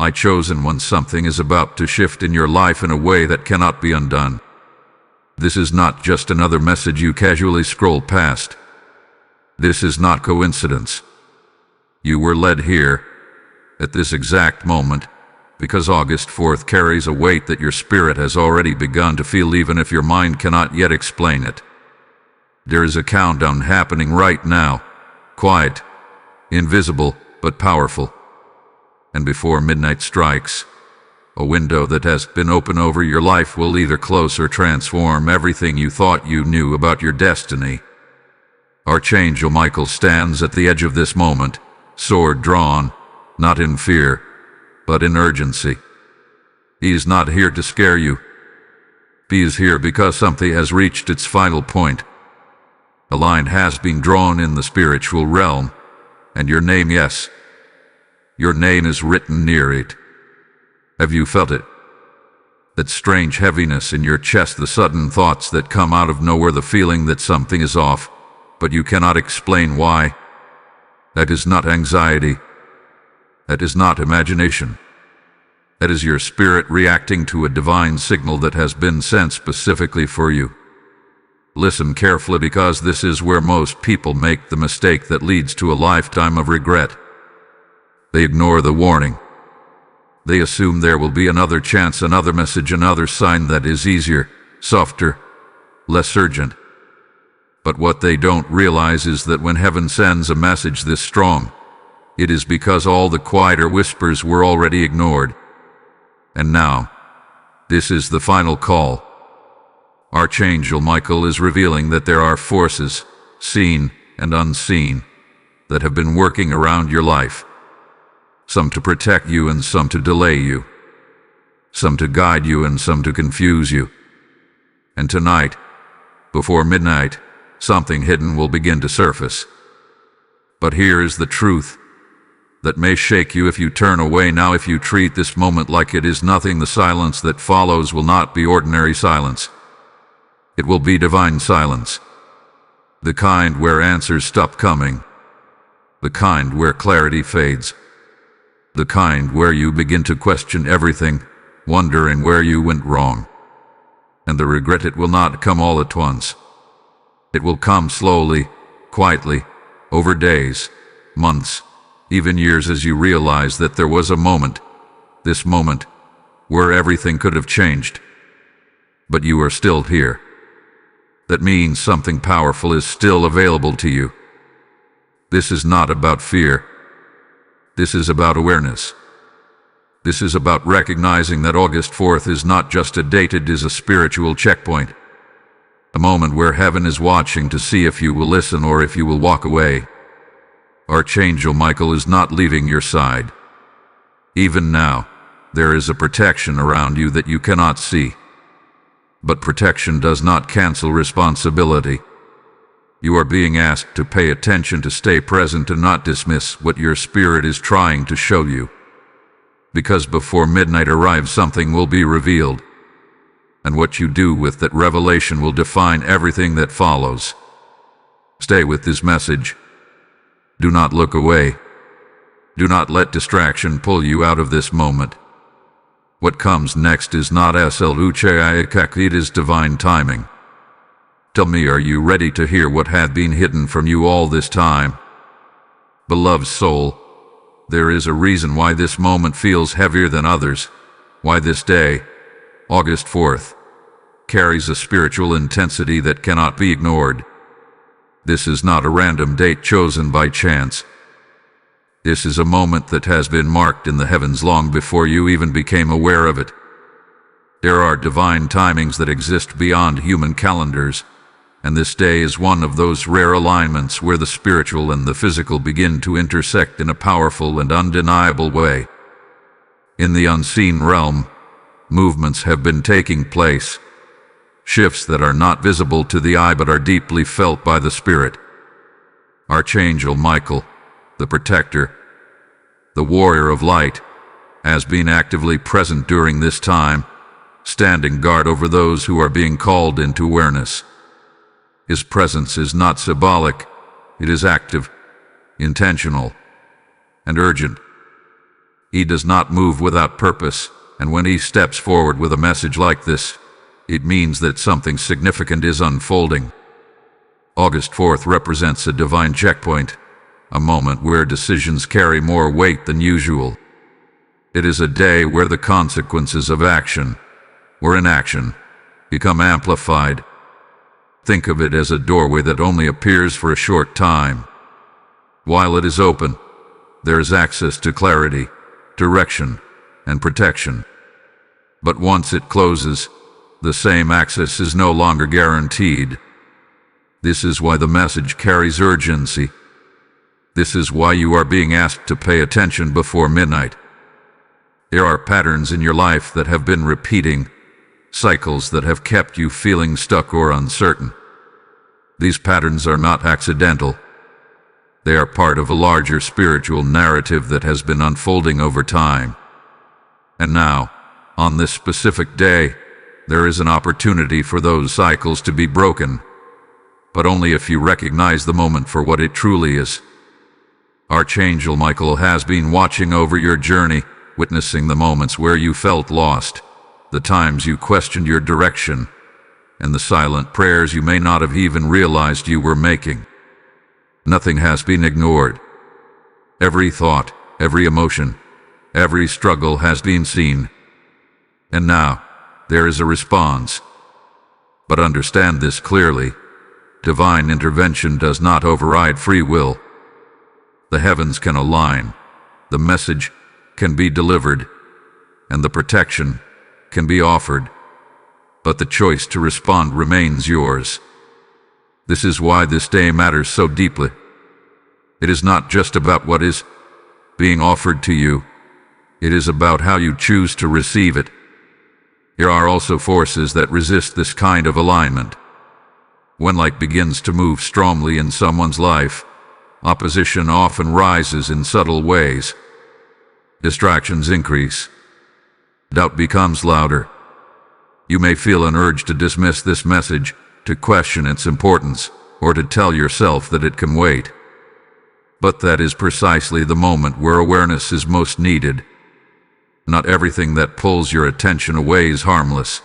I chosen when something is about to shift in your life in a way that cannot be undone. This is not just another message you casually scroll past. This is not coincidence. You were led here, at this exact moment, because August 4th carries a weight that your spirit has already begun to feel even if your mind cannot yet explain it. There is a countdown happening right now, quiet, invisible, but powerful. And before midnight strikes, a window that has been open over your life will either close or transform everything you thought you knew about your destiny. Archangel Michael stands at the edge of this moment, sword drawn, not in fear, but in urgency. He is not here to scare you. He is here because something has reached its final point. A line has been drawn in the spiritual realm, and your name, yes, your name is written near it. Have you felt it? That strange heaviness in your chest, the sudden thoughts that come out of nowhere, the feeling that something is off, but you cannot explain why. That is not anxiety. That is not imagination. That is your spirit reacting to a divine signal that has been sent specifically for you. Listen carefully, because this is where most people make the mistake that leads to a lifetime of regret. They ignore the warning. They assume there will be another chance, another message, another sign that is easier, softer, less urgent. But what they don't realize is that when heaven sends a message this strong, it is because all the quieter whispers were already ignored. And now, this is the final call. Archangel Michael is revealing that there are forces, seen and unseen, that have been working around your life. Some to protect you and some to delay you. Some to guide you and some to confuse you. And tonight, before midnight, something hidden will begin to surface. But here is the truth that may shake you if you turn away now. If you treat this moment like it is nothing, the silence that follows will not be ordinary silence. It will be divine silence. The kind where answers stop coming. The kind where clarity fades. The kind where you begin to question everything, wondering where you went wrong. And the regret, it will not come all at once. It will come slowly, quietly, over days, months, even years, as you realize that there was a moment, this moment, where everything could have changed. But you are still here. That means something powerful is still available to you. This is not about fear. This is about awareness. This is about recognizing that August 4th is not just a date, it is a spiritual checkpoint. A moment where heaven is watching to see if you will listen or if you will walk away. Archangel Michael is not leaving your side. Even now, there is a protection around you that you cannot see. But protection does not cancel responsibility. You are being asked to pay attention, to stay present, and not dismiss what your spirit is trying to show you. Because before midnight arrives, something will be revealed. And what you do with that revelation will define everything that follows. Stay with this message. Do not look away. Do not let distraction pull you out of this moment. What comes next is not SLUCHIAKAK, it is divine timing. Tell me, are you ready to hear what had been hidden from you all this time? Beloved soul, there is a reason why this moment feels heavier than others, why this day, August 4th, carries a spiritual intensity that cannot be ignored. This is not a random date chosen by chance. This is a moment that has been marked in the heavens long before you even became aware of it. There are divine timings that exist beyond human calendars, and this day is one of those rare alignments where the spiritual and the physical begin to intersect in a powerful and undeniable way. In the unseen realm, movements have been taking place, shifts that are not visible to the eye but are deeply felt by the spirit. Archangel Michael, the protector, the warrior of light, has been actively present during this time, standing guard over those who are being called into awareness. His presence is not symbolic, it is active, intentional, and urgent. He does not move without purpose, and when he steps forward with a message like this, it means that something significant is unfolding. August 4th represents a divine checkpoint, a moment where decisions carry more weight than usual. It is a day where the consequences of action, or inaction, become amplified. Think of it as a doorway that only appears for a short time. While it is open, there is access to clarity, direction, and protection. But once it closes, the same access is no longer guaranteed. This is why the message carries urgency. This is why you are being asked to pay attention before midnight. There are patterns in your life that have been repeating, cycles that have kept you feeling stuck or uncertain. These patterns are not accidental. They are part of a larger spiritual narrative that has been unfolding over time. And now, on this specific day, there is an opportunity for those cycles to be broken, but only if you recognize the moment for what it truly is. Archangel Michael has been watching over your journey, witnessing the moments where you felt lost, the times you questioned your direction, and the silent prayers you may not have even realized you were making. Nothing has been ignored. Every thought, every emotion, every struggle has been seen. And now, there is a response. But understand this clearly. Divine intervention does not override free will. The heavens can align, the message can be delivered, and the protection can be offered. But the choice to respond remains yours. This is why this day matters so deeply. It is not just about what is being offered to you. It is about how you choose to receive it. There are also forces that resist this kind of alignment. When light begins to move strongly in someone's life, opposition often rises in subtle ways. Distractions increase. Doubt becomes louder. You may feel an urge to dismiss this message, to question its importance, or to tell yourself that it can wait. But that is precisely the moment where awareness is most needed. Not everything that pulls your attention away is harmless.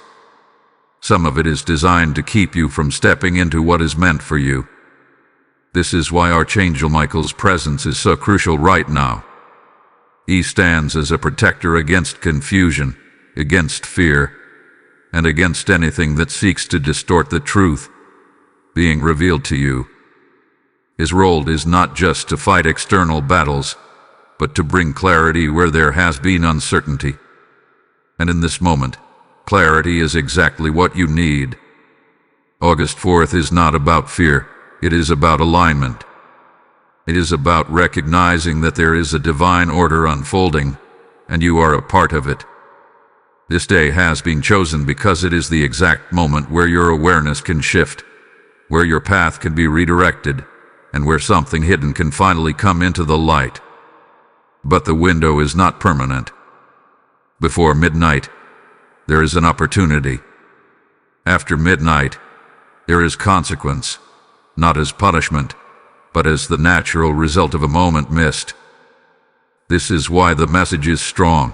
Some of it is designed to keep you from stepping into what is meant for you. This is why Archangel Michael's presence is so crucial right now. He stands as a protector against confusion, against fear, and against anything that seeks to distort the truth being revealed to you. His role is not just to fight external battles, but to bring clarity where there has been uncertainty. And in this moment, clarity is exactly what you need. August 4th is not about fear. It is about alignment. It is about recognizing that there is a divine order unfolding, and you are a part of it. This day has been chosen because it is the exact moment where your awareness can shift, where your path can be redirected, and where something hidden can finally come into the light. But the window is not permanent. Before midnight, there is an opportunity. After midnight, there is consequence, not as punishment, but as the natural result of a moment missed. This is why the message is strong.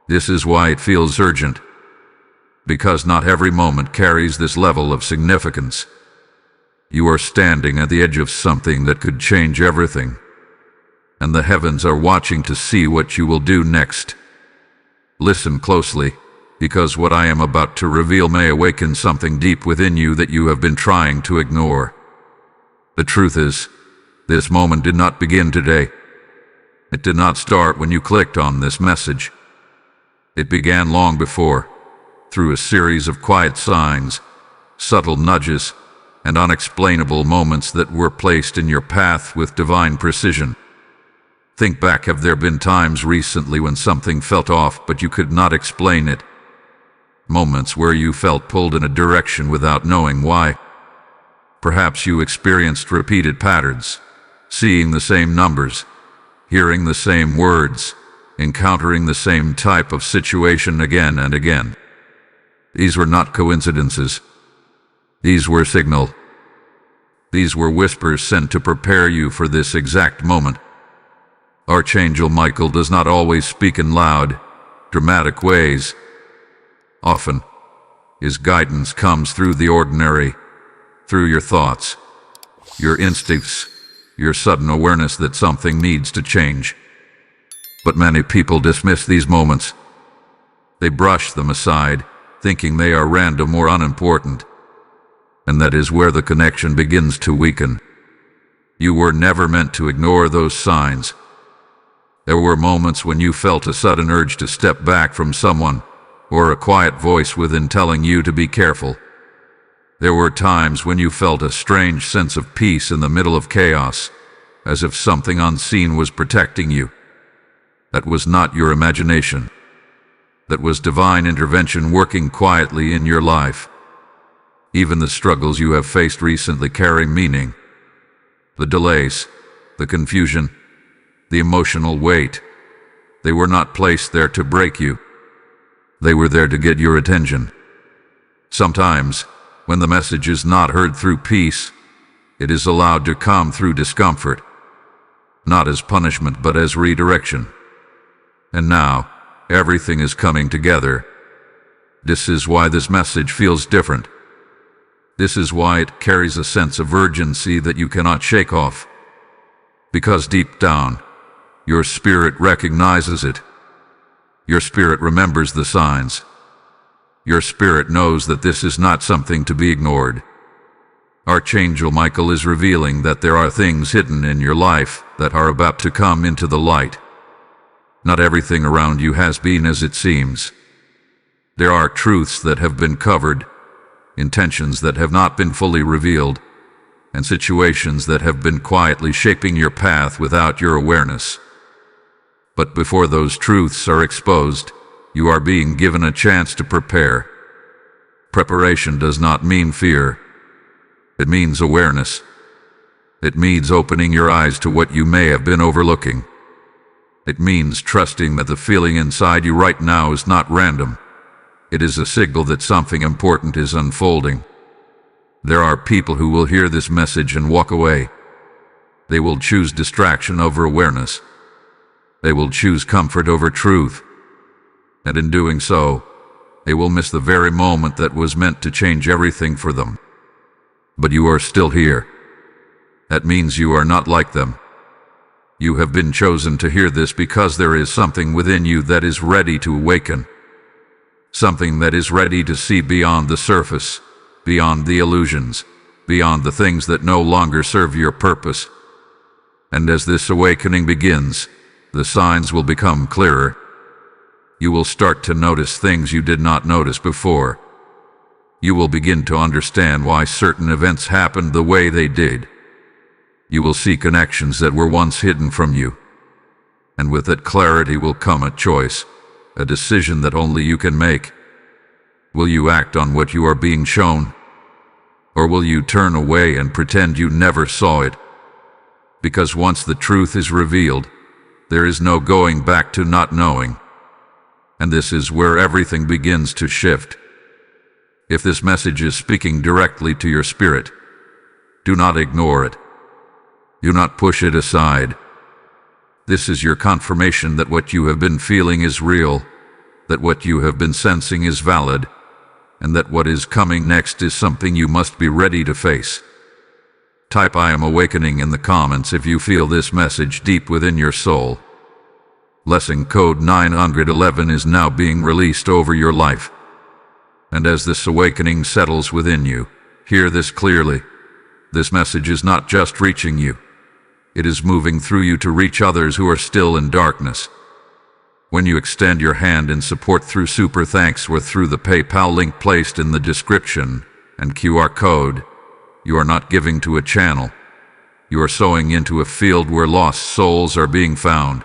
This is why it feels urgent. Because not every moment carries this level of significance. You are standing at the edge of something that could change everything, and the heavens are watching to see what you will do next. Listen closely, because what I am about to reveal may awaken something deep within you that you have been trying to ignore. The truth is, this moment did not begin today. It did not start when you clicked on this message. It began long before, through a series of quiet signs, subtle nudges, and unexplainable moments that were placed in your path with divine precision. Think back, have there been times recently when something felt off but you could not explain it? Moments where you felt pulled in a direction without knowing why. Perhaps you experienced repeated patterns, seeing the same numbers, hearing the same words, encountering the same type of situation again and again. These were not coincidences. These were signal. These were whispers sent to prepare you for this exact moment. Archangel Michael does not always speak in loud, dramatic ways. Often, his guidance comes through the ordinary, through your thoughts, your instincts, your sudden awareness that something needs to change. But many people dismiss these moments. They brush them aside, thinking they are random or unimportant. And that is where the connection begins to weaken. You were never meant to ignore those signs. There were moments when you felt a sudden urge to step back from someone, or a quiet voice within telling you to be careful. There were times when you felt a strange sense of peace in the middle of chaos, as if something unseen was protecting you. That was not your imagination. That was divine intervention working quietly in your life. Even the struggles you have faced recently carry meaning. The delays, the confusion, the emotional weight, they were not placed there to break you. They were there to get your attention. Sometimes, when the message is not heard through peace, it is allowed to come through discomfort, not as punishment but as redirection. And now, everything is coming together. This is why this message feels different. This is why it carries a sense of urgency that you cannot shake off. Because deep down, your spirit recognizes it. Your spirit remembers the signs. Your spirit knows that this is not something to be ignored. Archangel Michael is revealing that there are things hidden in your life that are about to come into the light. Not everything around you has been as it seems. There are truths that have been covered, intentions that have not been fully revealed, and situations that have been quietly shaping your path without your awareness. But before those truths are exposed, you are being given a chance to prepare. Preparation does not mean fear. It means awareness. It means opening your eyes to what you may have been overlooking. It means trusting that the feeling inside you right now is not random. It is a signal that something important is unfolding. There are people who will hear this message and walk away. They will choose distraction over awareness. They will choose comfort over truth. And in doing so, they will miss the very moment that was meant to change everything for them. But you are still here. That means you are not like them. You have been chosen to hear this because there is something within you that is ready to awaken. Something that is ready to see beyond the surface, beyond the illusions, beyond the things that no longer serve your purpose. And as this awakening begins, the signs will become clearer. You will start to notice things you did not notice before. You will begin to understand why certain events happened the way they did. You will see connections that were once hidden from you. And with that clarity will come a choice, a decision that only you can make. Will you act on what you are being shown? Or will you turn away and pretend you never saw it? Because once the truth is revealed, there is no going back to not knowing. And this is where everything begins to shift. If this message is speaking directly to your spirit, do not ignore it. Do not push it aside. This is your confirmation that what you have been feeling is real, that what you have been sensing is valid, and that what is coming next is something you must be ready to face. Type "I am awakening" in the comments if you feel this message deep within your soul. Lesson code 911 is now being released over your life. And as this awakening settles within you, hear this clearly. This message is not just reaching you. It is moving through you to reach others who are still in darkness. When you extend your hand in support through Super Thanks or through the PayPal link placed in the description and QR code, you are not giving to a channel. You are sowing into a field where lost souls are being found.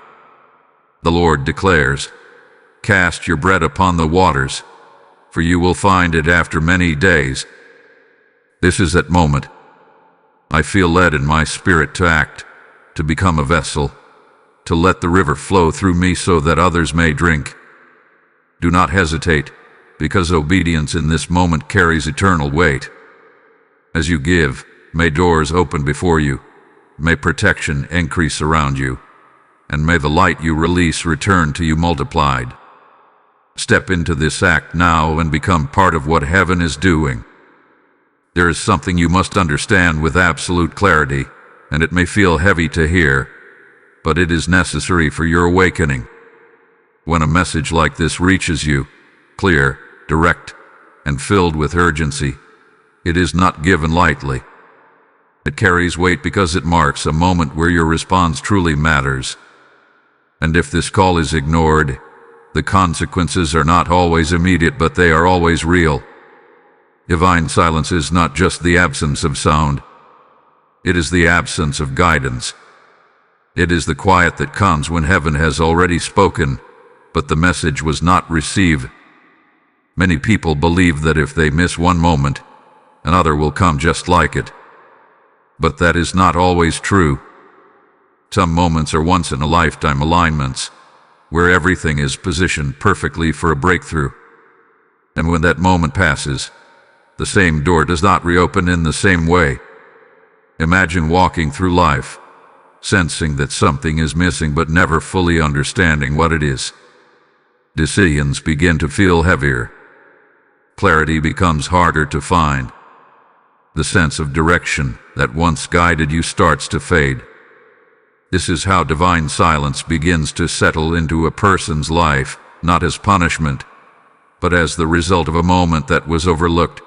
The Lord declares, "Cast your bread upon the waters, for you will find it after many days." This is that moment. I feel led in my spirit to act, to become a vessel, to let the river flow through me so that others may drink. Do not hesitate, because obedience in this moment carries eternal weight. As you give, may doors open before you, may protection increase around you, and may the light you release return to you multiplied. Step into this act now and become part of what heaven is doing. There is something you must understand with absolute clarity, and it may feel heavy to hear, but it is necessary for your awakening. When a message like this reaches you, clear, direct, and filled with urgency, it is not given lightly. It carries weight because it marks a moment where your response truly matters. And if this call is ignored, the consequences are not always immediate, but they are always real. Divine silence is not just the absence of sound. It is the absence of guidance. It is the quiet that comes when heaven has already spoken, but the message was not received. Many people believe that if they miss one moment, another will come just like it. But that is not always true. Some moments are once-in-a-lifetime alignments, where everything is positioned perfectly for a breakthrough. And when that moment passes, the same door does not reopen in the same way. Imagine walking through life, sensing that something is missing but never fully understanding what it is. Decisions begin to feel heavier. Clarity becomes harder to find. The sense of direction that once guided you starts to fade. This is how divine silence begins to settle into a person's life, not as punishment, but as the result of a moment that was overlooked.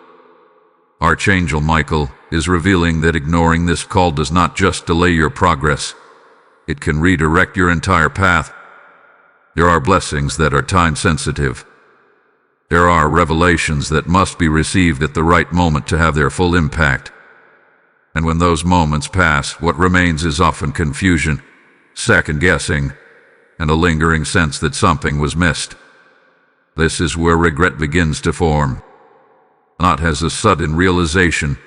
Archangel Michael is revealing that ignoring this call does not just delay your progress, it can redirect your entire path. There are blessings that are time-sensitive. There are revelations that must be received at the right moment to have their full impact. And when those moments pass, what remains is often confusion, second-guessing, and a lingering sense that something was missed. This is where regret begins to form, not as a sudden realization,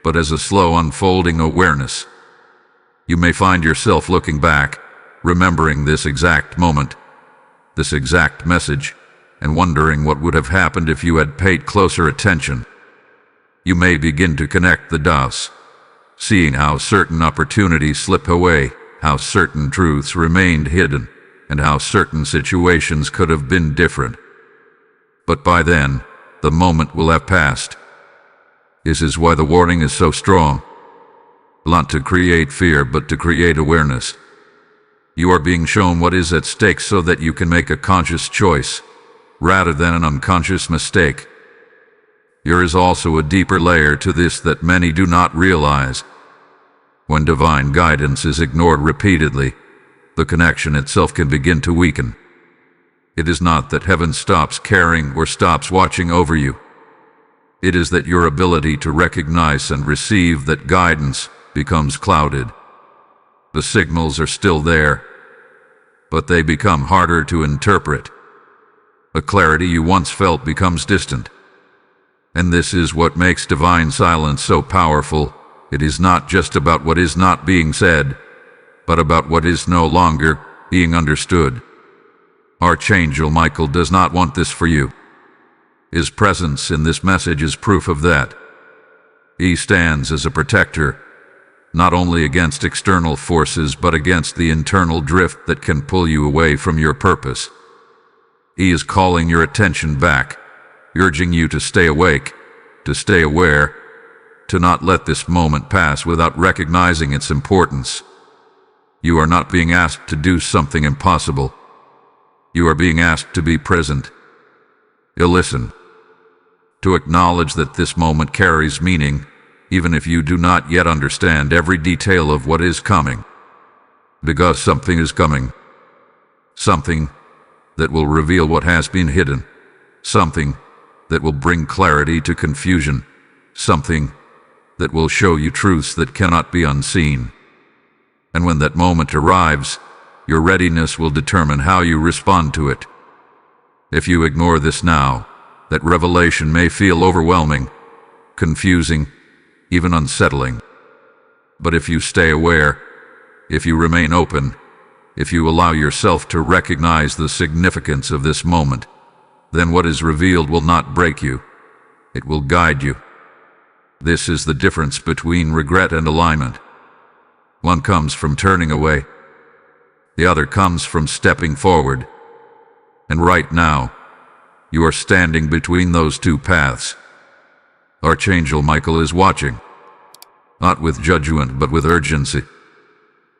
but as a slow unfolding awareness. You may find yourself looking back, remembering this exact moment, this exact message, and wondering what would have happened if you had paid closer attention. You may begin to connect the dots, seeing how certain opportunities slip away, how certain truths remained hidden, and how certain situations could have been different. But by then, the moment will have passed. This is why the warning is so strong. Not to create fear, but to create awareness. You are being shown what is at stake so that you can make a conscious choice, rather than an unconscious mistake. There is also a deeper layer to this that many do not realize. When divine guidance is ignored repeatedly, the connection itself can begin to weaken. It is not that heaven stops caring or stops watching over you. It is that your ability to recognize and receive that guidance becomes clouded. The signals are still there, but they become harder to interpret. The clarity you once felt becomes distant. And this is what makes divine silence so powerful. It is not just about what is not being said, but about what is no longer being understood. Archangel Michael does not want this for you. His presence in this message is proof of that. He stands as a protector, not only against external forces, but against the internal drift that can pull you away from your purpose. He is calling your attention back, urging you to stay awake, to stay aware, to not let this moment pass without recognizing its importance. You are not being asked to do something impossible. You are being asked to be present, to listen, to acknowledge that this moment carries meaning, even if you do not yet understand every detail of what is coming. Because something is coming. Something that will reveal what has been hidden. Something that will bring clarity to confusion. Something that will show you truths that cannot be unseen. And when that moment arrives, your readiness will determine how you respond to it. If you ignore this now, that revelation may feel overwhelming, confusing, even unsettling. But if you stay aware, if you remain open, if you allow yourself to recognize the significance of this moment, then what is revealed will not break you. It will guide you. This is the difference between regret and alignment. One comes from turning away. The other comes from stepping forward. And right now, you are standing between those two paths. Archangel Michael is watching, not with judgment but with urgency.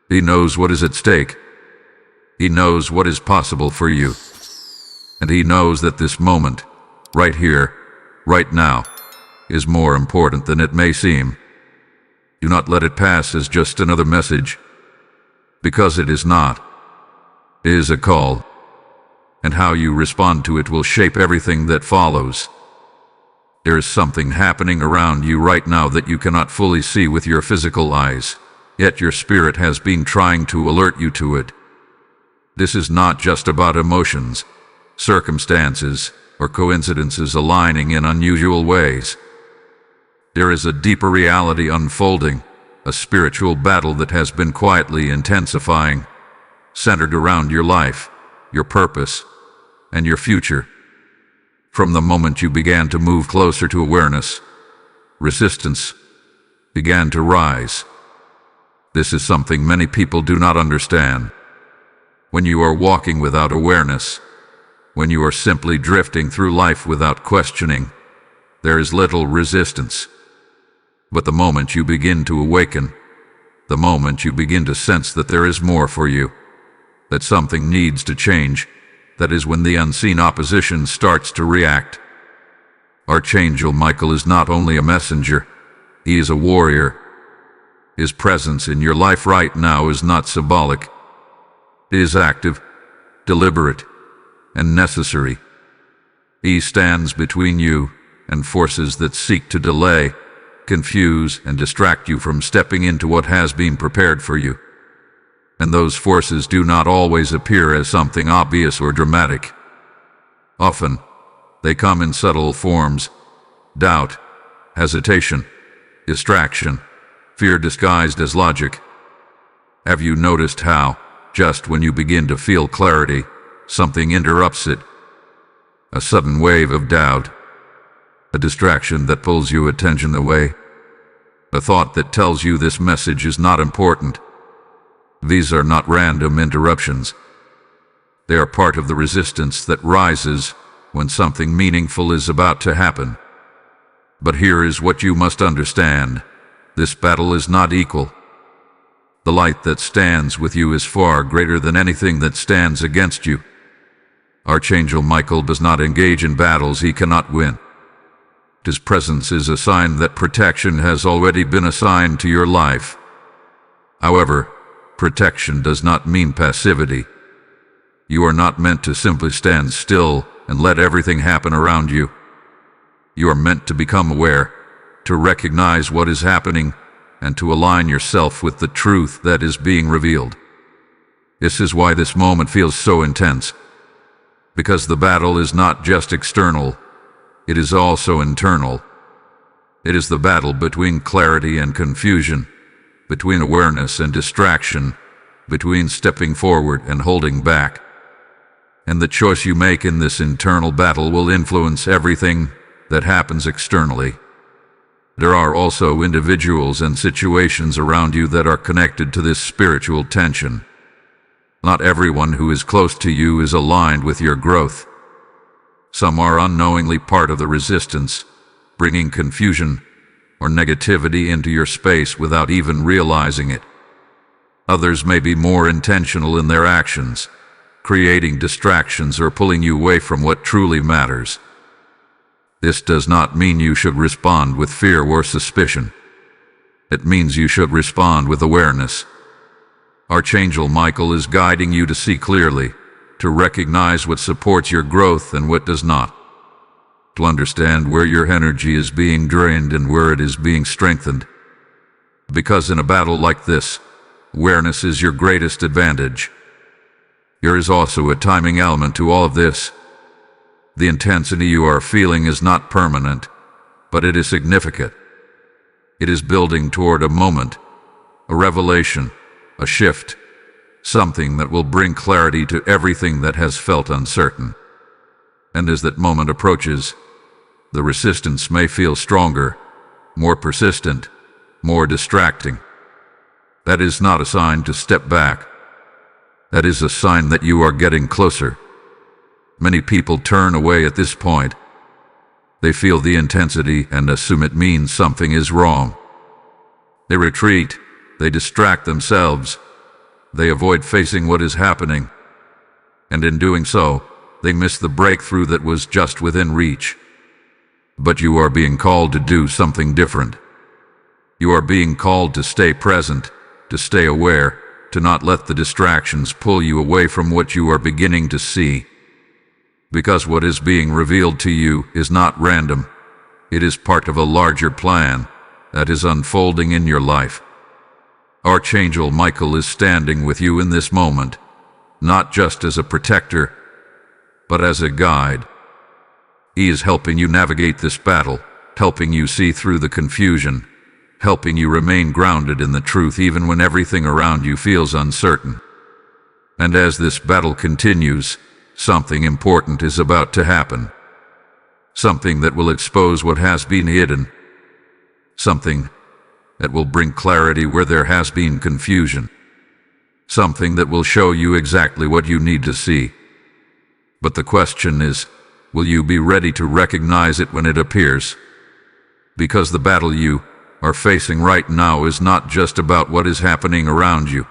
He knows what is at stake. He knows what is possible for you. And he knows that this moment, right here, right now, is more important than it may seem. Do not let it pass as just another message, because it is not. It is a call, and how you respond to it will shape everything that follows. There is something happening around you right now that you cannot fully see with your physical eyes, yet your spirit has been trying to alert you to it. This is not just about emotions, circumstances, or coincidences aligning in unusual ways. There is a deeper reality unfolding, a spiritual battle that has been quietly intensifying, centered around your life, your purpose, and your future. From the moment you began to move closer to awareness, resistance began to rise. This is something many people do not understand. When you are walking without awareness, when you are simply drifting through life without questioning, there is little resistance. But the moment you begin to awaken, the moment you begin to sense that there is more for you, that something needs to change, that is when the unseen opposition starts to react. Archangel Michael is not only a messenger, he is a warrior. His presence in your life right now is not symbolic. It is active, deliberate, and necessary. He stands between you and forces that seek to delay, confuse, and distract you from stepping into what has been prepared for you. And those forces do not always appear as something obvious or dramatic. Often, they come in subtle forms: doubt, hesitation, distraction, fear disguised as logic. Have you noticed how, just when you begin to feel clarity, something interrupts it? A sudden wave of doubt, a distraction that pulls your attention away, a thought that tells you this message is not important. These are not random interruptions. They are part of the resistance that rises when something meaningful is about to happen. But here is what you must understand. This battle is not equal. The light that stands with you is far greater than anything that stands against you. Archangel Michael does not engage in battles he cannot win. His presence is a sign that protection has already been assigned to your life. However, protection does not mean passivity. You are not meant to simply stand still and let everything happen around you. You are meant to become aware, to recognize what is happening, and to align yourself with the truth that is being revealed. This is why this moment feels so intense. Because the battle is not just external, it is also internal. It is the battle between clarity and confusion, between awareness and distraction, between stepping forward and holding back. And the choice you make in this internal battle will influence everything that happens externally. There are also individuals and situations around you that are connected to this spiritual tension. Not everyone who is close to you is aligned with your growth. Some are unknowingly part of the resistance, bringing confusion or negativity into your space without even realizing it. Others may be more intentional in their actions, creating distractions or pulling you away from what truly matters. This does not mean you should respond with fear or suspicion. It means you should respond with awareness. Archangel Michael is guiding you to see clearly, to recognize what supports your growth and what does not, to understand where your energy is being drained and where it is being strengthened. Because in a battle like this, awareness is your greatest advantage. There is also a timing element to all of this. The intensity you are feeling is not permanent, but it is significant. It is building toward a moment, a revelation, a shift, something that will bring clarity to everything that has felt uncertain. And as that moment approaches, the resistance may feel stronger, more persistent, more distracting. That is not a sign to step back. That is a sign that you are getting closer. Many people turn away at this point. They feel the intensity and assume it means something is wrong. They retreat, they distract themselves, they avoid facing what is happening, and in doing so, they miss the breakthrough that was just within reach. But you are being called to do something different. You are being called to stay present, to stay aware, to not let the distractions pull you away from what you are beginning to see. Because what is being revealed to you is not random. It is part of a larger plan that is unfolding in your life. Archangel Michael is standing with you in this moment, not just as a protector, but as a guide. He is helping you navigate this battle, helping you see through the confusion, helping you remain grounded in the truth even when everything around you feels uncertain. And as this battle continues, something important is about to happen. Something that will expose what has been hidden. Something that will bring clarity where there has been confusion. Something that will show you exactly what you need to see. But the question is, will you be ready to recognize it when it appears? Because the battle you are facing right now is not just about what is happening around you.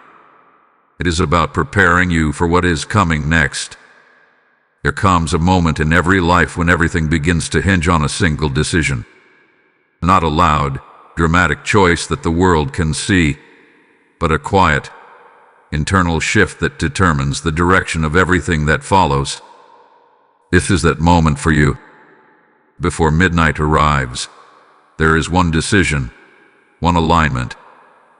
It is about preparing you for what is coming next. There comes a moment in every life when everything begins to hinge on a single decision. Not a loud, dramatic choice that the world can see, but a quiet, internal shift that determines the direction of everything that follows. This is that moment for you. Before midnight arrives, there is one decision, one alignment,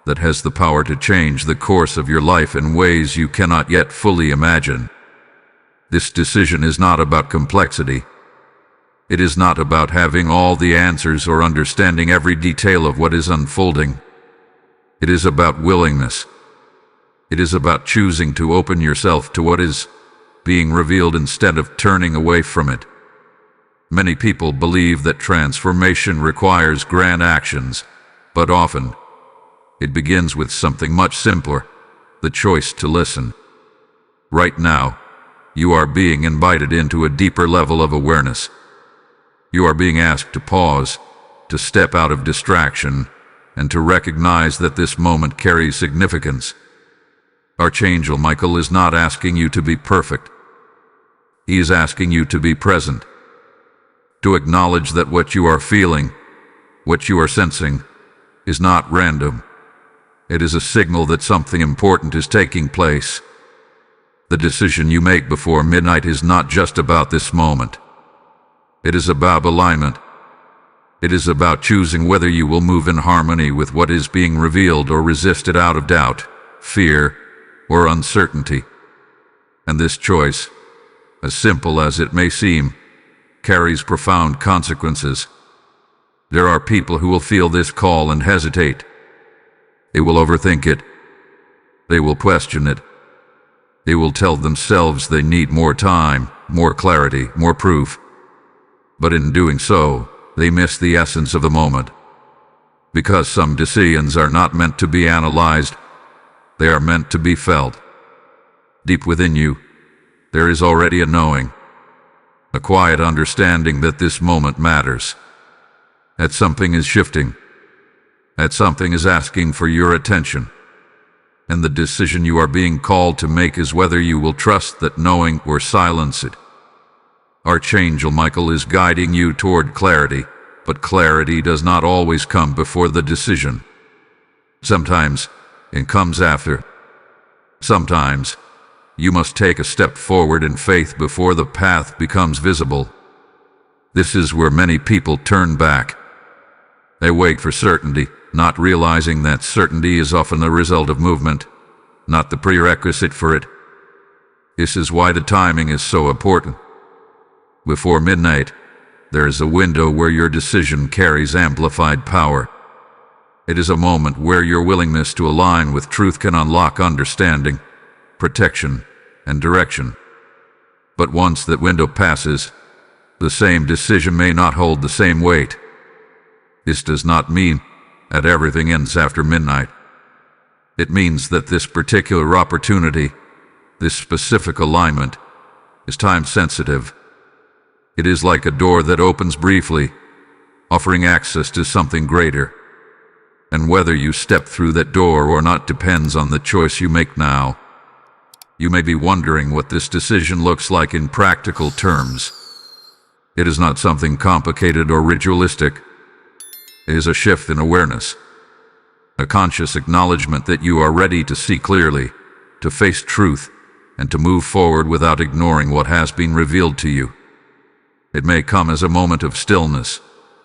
that has the power to change the course of your life in ways you cannot yet fully imagine. This decision is not about complexity. It is not about having all the answers or understanding every detail of what is unfolding. It is about willingness. It is about choosing to open yourself to what is being revealed instead of turning away from it. Many people believe that transformation requires grand actions, but often it begins with something much simpler, the choice to listen. Right now, you are being invited into a deeper level of awareness. You are being asked to pause, to step out of distraction, and to recognize that this moment carries significance. Archangel Michael is not asking you to be perfect. He is asking you to be present, to acknowledge that what you are feeling, what you are sensing, is not random. It is a signal that something important is taking place. The decision you make before midnight is not just about this moment. It is about alignment. It is about choosing whether you will move in harmony with what is being revealed or resist it out of doubt, fear, or uncertainty. And this choice, as simple as it may seem, carries profound consequences. There are people who will feel this call and hesitate. They will overthink it. They will question it. They will tell themselves they need more time, more clarity, more proof. But in doing so, they miss the essence of the moment. Because some decisions are not meant to be analyzed, they are meant to be felt. Deep within you, there is already a knowing, a quiet understanding that this moment matters, that something is shifting, that something is asking for your attention. And the decision you are being called to make is whether you will trust that knowing or silence it. Archangel Michael is guiding you toward clarity, but clarity does not always come before the decision. Sometimes it comes after. Sometimes you must take a step forward in faith before the path becomes visible. This is where many people turn back. They wait for certainty, not realizing that certainty is often the result of movement, not the prerequisite for it. This is why the timing is so important. Before midnight, there is a window where your decision carries amplified power. It is a moment where your willingness to align with truth can unlock understanding, protection, and direction. But once that window passes, the same decision may not hold the same weight. This does not mean that everything ends after midnight. It means that this particular opportunity, This specific alignment is time-sensitive. It is like a door that opens briefly, offering access to something greater. And whether you step through that door or not depends on the choice you make now. You may be wondering what this decision looks like in practical terms. It is not something complicated or ritualistic. It is a shift in awareness, a conscious acknowledgement that you are ready to see clearly, to face truth, and to move forward without ignoring what has been revealed to you. It may come as a moment of stillness,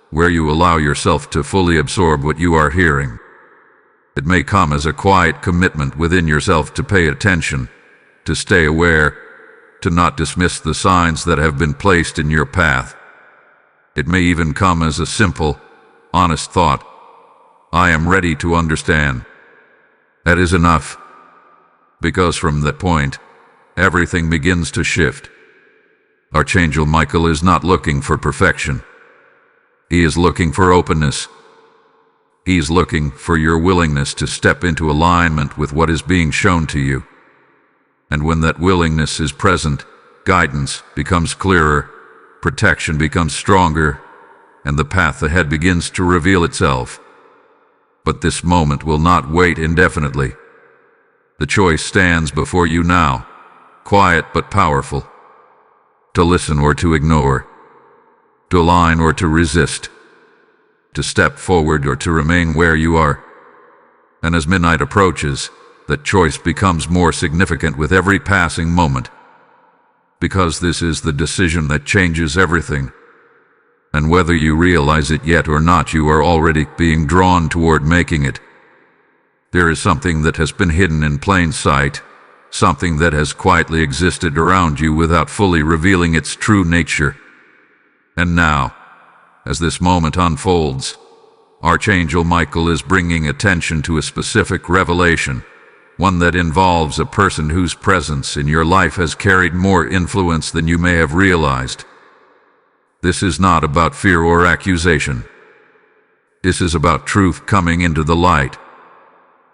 where you allow yourself to fully absorb what you are hearing. It may come as a quiet commitment within yourself to pay attention, to stay aware, to not dismiss the signs that have been placed in your path. It may even come as a simple, honest thought. I am ready to understand. That is enough, because from that point, everything begins to shift. Archangel Michael is not looking for perfection. He is looking for openness. He is looking for your willingness to step into alignment with what is being shown to you. And when that willingness is present, guidance becomes clearer, protection becomes stronger, and the path ahead begins to reveal itself. But this moment will not wait indefinitely. The choice stands before you now, quiet but powerful. To listen or to ignore, to align or to resist, to step forward or to remain where you are. And as midnight approaches, that choice becomes more significant with every passing moment, because this is the decision that changes everything. And whether you realize it yet or not, you are already being drawn toward making it. There is something that has been hidden in plain sight, something that has quietly existed around you without fully revealing its true nature. And now, as this moment unfolds, Archangel Michael is bringing attention to a specific revelation, one that involves a person whose presence in your life has carried more influence than you may have realized. This is not about fear or accusation. This is about truth coming into the light.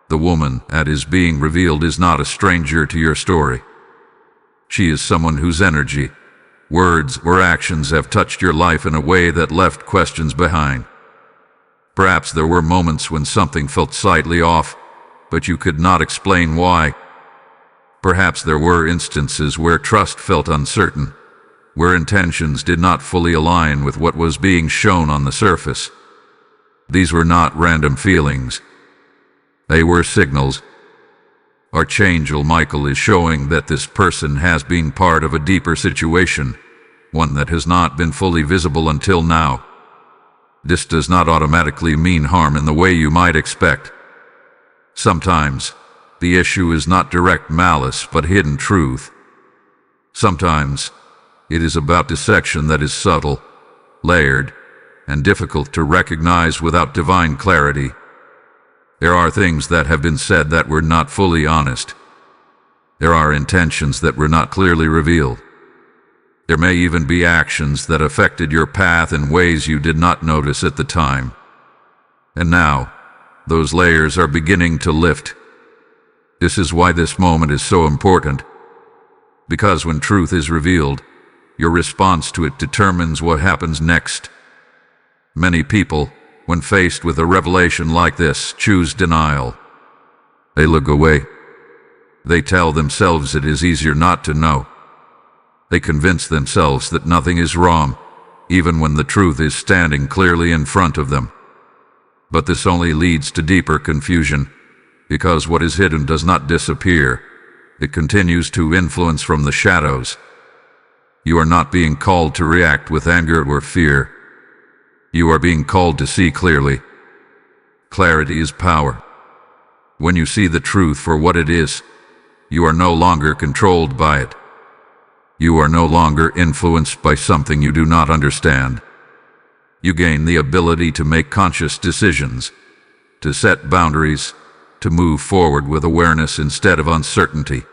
The woman that is being revealed is not a stranger to your story. She is someone whose energy, words, or actions have touched your life in a way that left questions behind. Perhaps there were moments when something felt slightly off, but you could not explain why. Perhaps there were instances where trust felt uncertain, where intentions did not fully align with what was being shown on the surface. These were not random feelings. They were signals. Archangel Michael is showing that this person has been part of a deeper situation, one that has not been fully visible until now. This does not automatically mean harm in the way you might expect. Sometimes, the issue is not direct malice but hidden truth. Sometimes, it is about dissection that is subtle, layered, and difficult to recognize without divine clarity. There are things that have been said that were not fully honest. There are intentions that were not clearly revealed. There may even be actions that affected your path in ways you did not notice at the time. And now, those layers are beginning to lift. This is why this moment is so important. Because when truth is revealed, your response to it determines what happens next. Many people, when faced with a revelation like this, choose denial. They look away. They tell themselves it is easier not to know. They convince themselves that nothing is wrong, even when the truth is standing clearly in front of them. But this only leads to deeper confusion, because what is hidden does not disappear. It continues to influence from the shadows. You are not being called to react with anger or fear. You are being called to see clearly. Clarity is power. When you see the truth for what it is, you are no longer controlled by it. You are no longer influenced by something you do not understand. You gain the ability to make conscious decisions, to set boundaries, to move forward with awareness instead of uncertainty.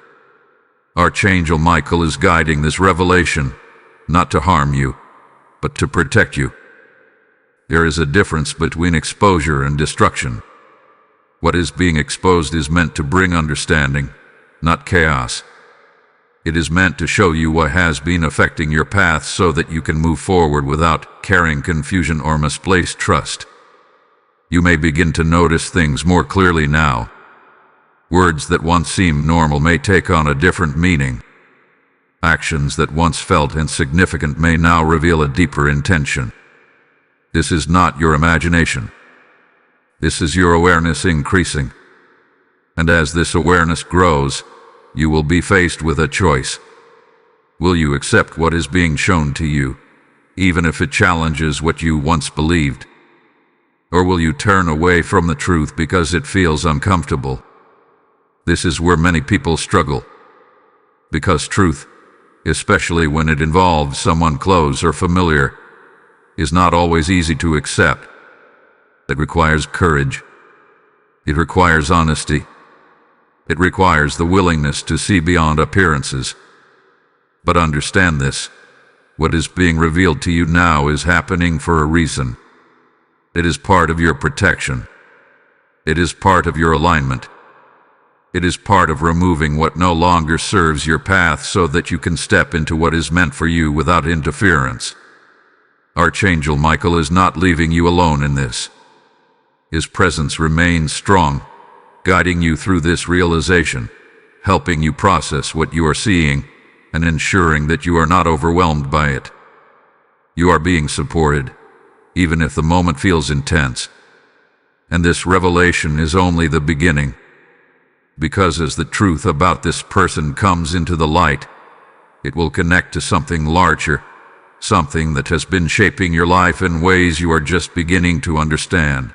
Archangel Michael is guiding this revelation, not to harm you, but to protect you. There is a difference between exposure and destruction. What is being exposed is meant to bring understanding, not chaos. It is meant to show you what has been affecting your path so that you can move forward without carrying confusion or misplaced trust. You may begin to notice things more clearly now. Words that once seemed normal may take on a different meaning. Actions that once felt insignificant may now reveal a deeper intention. This is not your imagination. This is your awareness increasing. And as this awareness grows, you will be faced with a choice. Will you accept what is being shown to you, even if it challenges what you once believed? Or will you turn away from the truth because it feels uncomfortable? This is where many people struggle. Because truth, especially when it involves someone close or familiar, is not always easy to accept. It requires courage. It requires honesty. It requires the willingness to see beyond appearances. But understand this: what is being revealed to you now is happening for a reason. It is part of your protection. It is part of your alignment. It is part of removing what no longer serves your path so that you can step into what is meant for you without interference. Archangel Michael is not leaving you alone in this. His presence remains strong, guiding you through this realization, helping you process what you are seeing, and ensuring that you are not overwhelmed by it. You are being supported, even if the moment feels intense. And this revelation is only the beginning. Because as the truth about this person comes into the light, it will connect to something larger, something that has been shaping your life in ways you are just beginning to understand.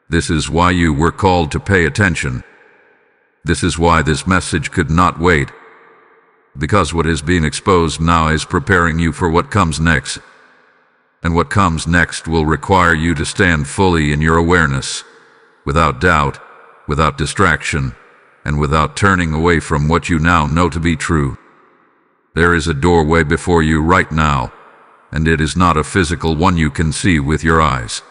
This is why you were called to pay attention. This is why this message could not wait. Because what is being exposed now is preparing you for what comes next. And what comes next will require you to stand fully in your awareness, without doubt, without distraction, and without turning away from what you now know to be true. There is a doorway before you right now, and it is not a physical one you can see with your eyes.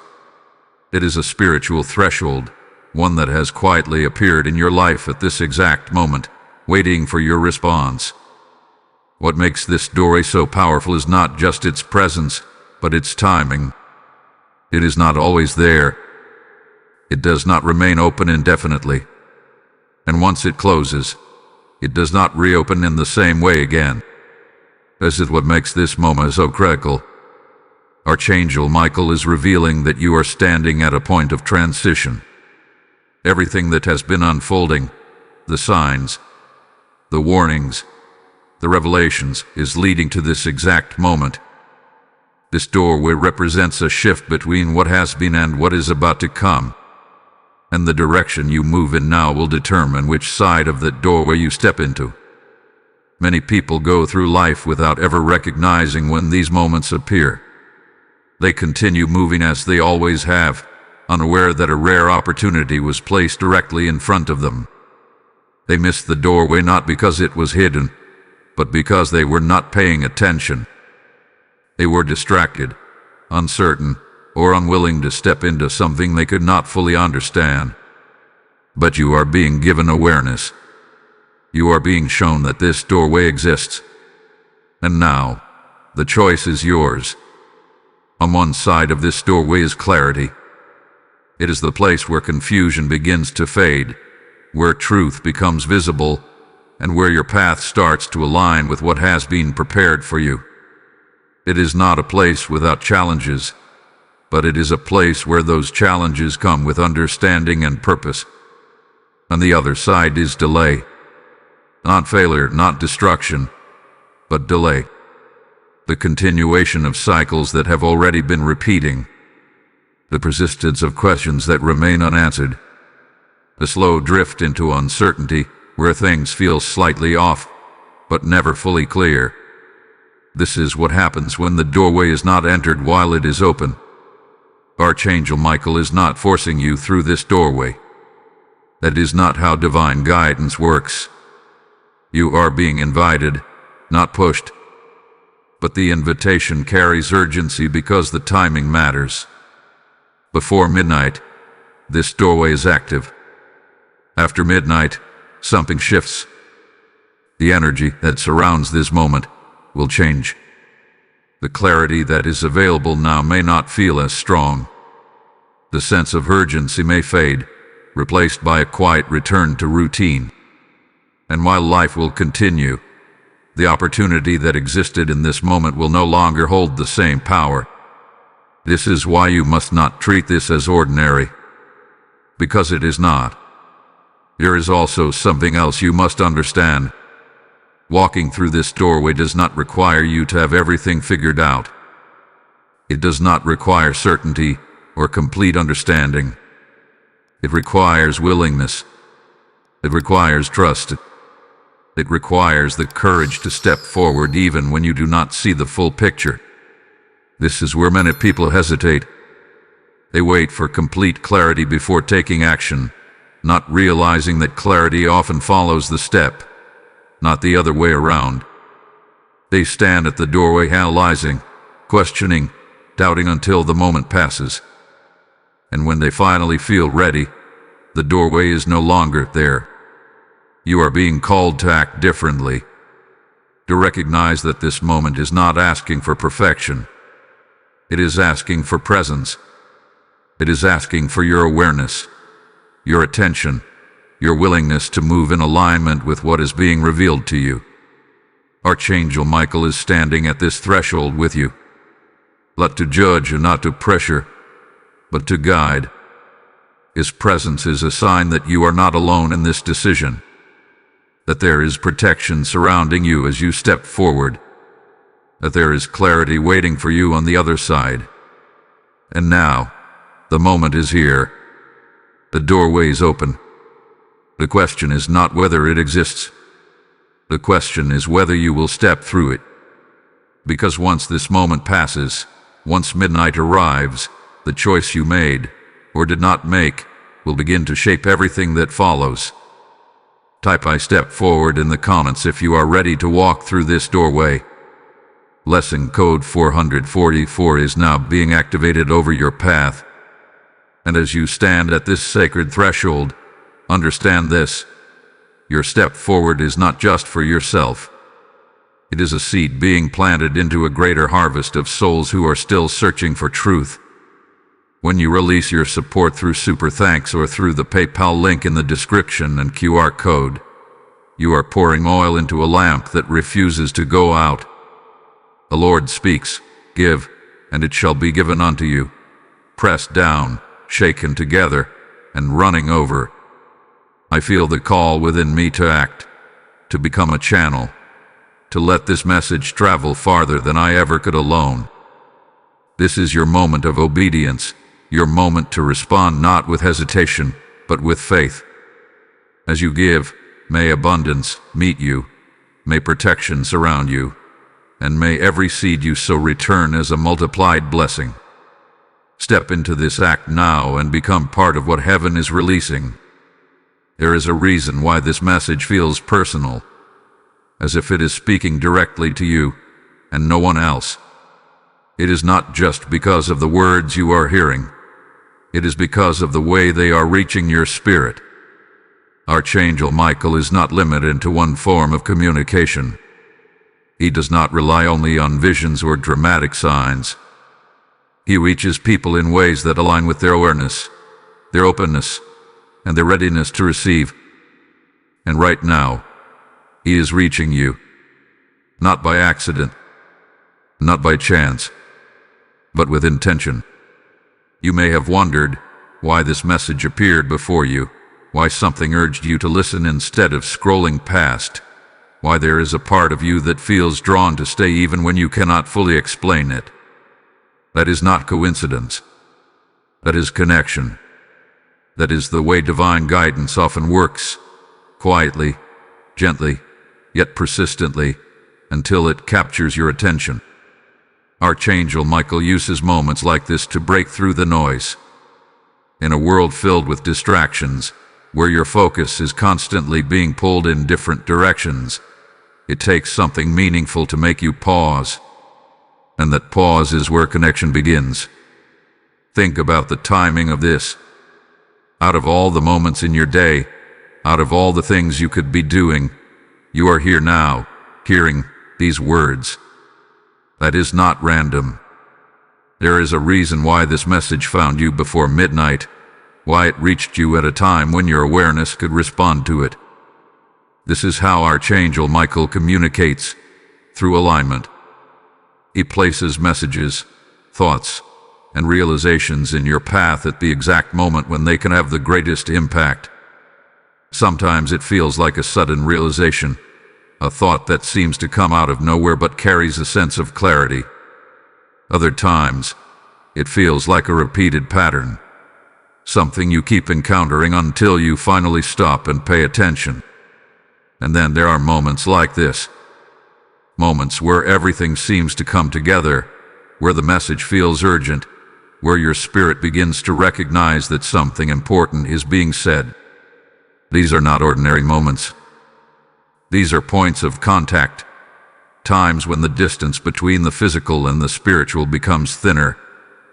It is a spiritual threshold, one that has quietly appeared in your life at this exact moment, waiting for your response. What makes this doorway so powerful is not just its presence, but its timing. It is not always there. It does not remain open indefinitely. And once it closes, it does not reopen in the same way again. This is what makes this moment so critical. Archangel Michael is revealing that you are standing at a point of transition. Everything that has been unfolding, the signs, the warnings, the revelations, is leading to this exact moment. This doorway represents a shift between what has been and what is about to come. And the direction you move in now will determine which side of that doorway you step into. Many people go through life without ever recognizing when these moments appear. They continue moving as they always have, unaware that a rare opportunity was placed directly in front of them. They missed the doorway not because it was hidden, but because they were not paying attention. They were distracted, uncertain, or unwilling to step into something they could not fully understand. But you are being given awareness. You are being shown that this doorway exists. And now, the choice is yours. On one side of this doorway is clarity. It is the place where confusion begins to fade, where truth becomes visible, and where your path starts to align with what has been prepared for you. It is not a place without challenges, but it is a place where those challenges come with understanding and purpose. On the other side is delay. Not failure, not destruction, but delay. The continuation of cycles that have already been repeating. The persistence of questions that remain unanswered. The slow drift into uncertainty where things feel slightly off, but never fully clear. This is what happens when the doorway is not entered while it is open. Archangel Michael is not forcing you through this doorway. That is not how divine guidance works. You are being invited, not pushed. But the invitation carries urgency because the timing matters. Before midnight, this doorway is active. After midnight, something shifts. The energy that surrounds this moment will change. The clarity that is available now may not feel as strong. The sense of urgency may fade, replaced by a quiet return to routine. And while life will continue, the opportunity that existed in this moment will no longer hold the same power. This is why you must not treat this as ordinary, because it is not. There is also something else you must understand. Walking through this doorway does not require you to have everything figured out. It does not require certainty or complete understanding. It requires willingness. It requires trust. It requires the courage to step forward even when you do not see the full picture. This is where many people hesitate. They wait for complete clarity before taking action, not realizing that clarity often follows the step, not the other way around. They stand at the doorway analyzing, questioning, doubting until the moment passes. And when they finally feel ready, the doorway is no longer there. You are being called to act differently, to recognize that this moment is not asking for perfection. It is asking for presence. It is asking for your awareness, your attention, your willingness to move in alignment with what is being revealed to you. Archangel Michael is standing at this threshold with you, not to judge and not to pressure, but to guide. His presence is a sign that you are not alone in this decision, that there is protection surrounding you as you step forward, that there is clarity waiting for you on the other side. And now, the moment is here. The doorway is open. The question is not whether it exists. The question is whether you will step through it. Because once this moment passes, once midnight arrives, the choice you made, or did not make, will begin to shape everything that follows. Type "I step forward" in the comments if you are ready to walk through this doorway. Lesson code 444 is now being activated over your path. And as you stand at this sacred threshold, understand this: your step forward is not just for yourself. It is a seed being planted into a greater harvest of souls who are still searching for truth. When you release your support through Super Thanks or through the PayPal link in the description and QR code, you are pouring oil into a lamp that refuses to go out. The Lord speaks, "Give, and it shall be given unto you, pressed down, shaken together, and running over." I feel the call within me to act, to become a channel, to let this message travel farther than I ever could alone. This is your moment of obedience, your moment to respond not with hesitation, but with faith. As you give, may abundance meet you, may protection surround you, and may every seed you sow return as a multiplied blessing. Step into this act now and become part of what heaven is releasing. There is a reason why this message feels personal, as if it is speaking directly to you and no one else. It is not just because of the words you are hearing. It is because of the way they are reaching your spirit. Archangel Michael is not limited to one form of communication. He does not rely only on visions or dramatic signs. He reaches people in ways that align with their awareness, their openness, and their readiness to receive. And right now, he is reaching you, not by accident, not by chance, but with intention. You may have wondered why this message appeared before you, why something urged you to listen instead of scrolling past, why there is a part of you that feels drawn to stay even when you cannot fully explain it. That is not coincidence. That is connection. That is the way divine guidance often works, quietly, gently, yet persistently, until it captures your attention. Archangel Michael uses moments like this to break through the noise. In a world filled with distractions, where your focus is constantly being pulled in different directions, it takes something meaningful to make you pause. And that pause is where connection begins. Think about the timing of this. Out of all the moments in your day, out of all the things you could be doing, You are here now, hearing these words. That is not random. There is a reason why this message found you before midnight, why it reached you at a time when your awareness could respond to it. This is how Archangel Michael communicates, through alignment. He places messages, thoughts, and realizations in your path at the exact moment when they can have the greatest impact. Sometimes it feels like a sudden realization, a thought that seems to come out of nowhere but carries a sense of clarity. Other times, it feels like a repeated pattern, something you keep encountering until you finally stop and pay attention. And then there are moments like this. Moments where everything seems to come together, where the message feels urgent, where your spirit begins to recognize that something important is being said. These are not ordinary moments. These are points of contact, times when the distance between the physical and the spiritual becomes thinner,